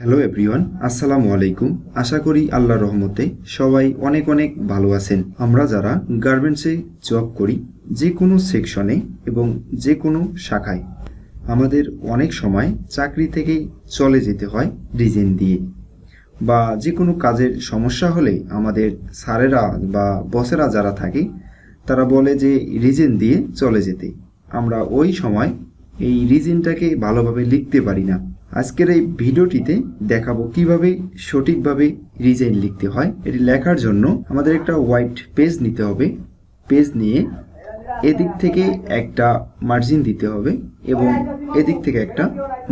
Hello everyone, আসসালামু আলাইকুম। আশা করি আল্লাহর রহমতে সবাই অনেক অনেক ভালো আছেন। আমরা যারা গার্মেন্টসে জব করি, যে কোনো সেকশনে এবং যে কোনো শাখায় আমাদের অনেক সময় চাকরি থেকে চলে যেতে হয় রিজেন দিয়ে, বা যে কোনো কাজের সমস্যা হলে আমাদের স্যারেরা বা বসেরা যারা থাকে তারা বলে যে রিজেন দিয়ে চলে যেতে। আমরা ওই সময় এই রিজেনটাকে ভালোভাবে লিখতে পারি না। আজকের এই ভিডিওটিতে দেখাবো কিভাবে সঠিকভাবে রিজেন লিখতে হয়। এটি লেখার জন্য আমাদের একটা হোয়াইট পেজ নিতে হবে। পেজ নিয়ে এদিক থেকে একটা মার্জিন দিতে হবে এবং এদিক থেকে একটা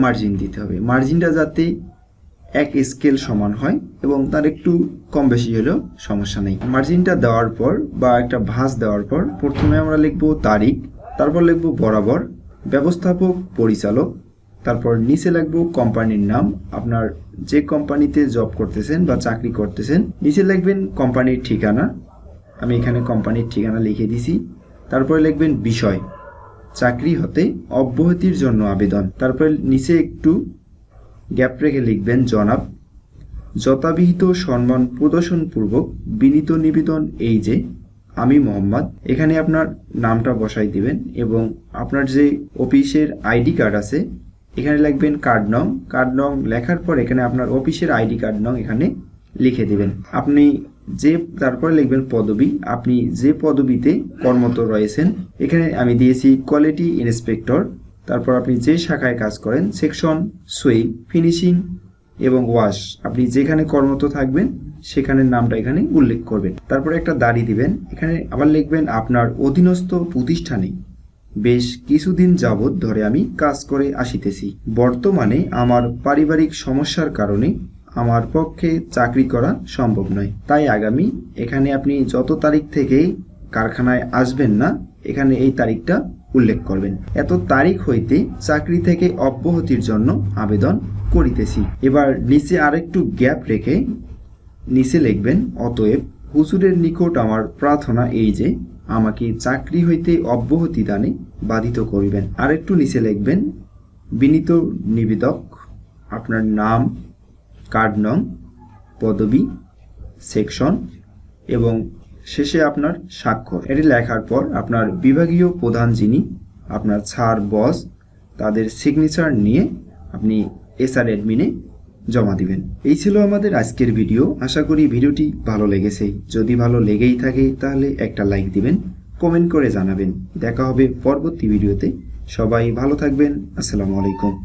মার্জিন দিতে হবে। মার্জিনটা যাতে এক স্কেল সমান হয় এবং তার একটু কম বেশি হলেও সমস্যা নেই। মার্জিনটা দেওয়ার পর বা একটা ভাঁজ দেওয়ার পর প্রথমে আমরা লিখব তারিখ, তারপর লিখব বরাবর, ব্যবস্থাপক, পরিচালক, তারপর নিচে লিখব কোম্পানির নাম, আপনার যে কোম্পানিতে জব করতেছেন বা চাকরি করতেছেন। নিচে লিখবেন কোম্পানির ঠিকানা, আমি এখানে কোম্পানির ঠিকানা লিখে দিছি। তারপরে লিখবেন বিষয়, চাকরি হতে অব্যাহতির জন্য আবেদন। তারপর নিচে একটু গ্যাপ রেখে লিখবেন জনাব, যথাবিহিত সম্মান প্রদর্শনপূর্বক বিনীত নিবেদন এই যে আমি মোহাম্মদ। এখানে আপনার নামটা বসাই দিবেন এবং আপনার যে অফিসের আইডি কার্ড আছে এখানে লিখবেন কার্ড নং। কার্ড নং লেখার পর এখানে আপনার অফিসের আইডি কার্ড নং এখানে লিখে দিবেন। আপনি যে তারপরে লিখবেন পদবি, আপনি যে পদবিতে কর্মরত রয়েছেন। এখানে আমি দিয়েছি কোয়ালিটি ইন্সপেক্টর। তারপর আপনি যে শাখায় কাজ করেন, সেকশন, সুইপ, ফিনিশিং এবং ওয়াশ, আপনি যেখানে কর্মরত থাকবেন সেখানের নামটা এখানে উল্লেখ করবেন। তারপরে একটা দাড়ি দিবেন। এখানে আবার লিখবেন আপনার অধীনস্থ প্রতিষ্ঠানে বেশ কিছুদিন যাবৎ ধরে আমি কাজ করে আসিতেছি। বর্তমানে আমার পারিবারিক সমস্যার কারণে আমার পক্ষে চাকরি করা সম্ভব নয়, তাই আগামী, এখানে আপনি যত তারিখ থেকে কারখানায় আসবেন না এখানে এই তারিখটা উল্লেখ করবেন। এত তারিখ হইতে চাকরি থেকে অব্যাহতির জন্য আবেদন করিতেছি। এবার নিচে আরেকটু গ্যাপ রেখে নিচে লিখবেন অতএব হুজুরের নিকট আমার প্রার্থনা এই যে আমাকে চাকরি হইতে অব্যাহতি দানে বাধিত করিবেন। আরেকটু নিচে লিখবেন বিনীত নিবেদক, আপনার নাম, কার্ড নং, পদবি, সেকশন এবং শেষে আপনার স্বাক্ষর। এটি লেখার পর আপনার বিভাগীয় প্রধান যিনি আপনার স্যার, বস, তাদের সিগনেচার নিয়ে আপনি এসআর অ্যাডমিনে জমা দিবেন। এই ছিল আমাদের আজকের ভিডিও। আশা করি ভিডিওটি ভালো লেগেছে। যদি ভালো লেগেই থাকে তাহলে একটা লাইক দিবেন, কমেন্ট করে জানাবেন। দেখা হবে পরবর্তী ভিডিওতে। সবাই ভালো থাকবেন। আসসালামু আলাইকুম।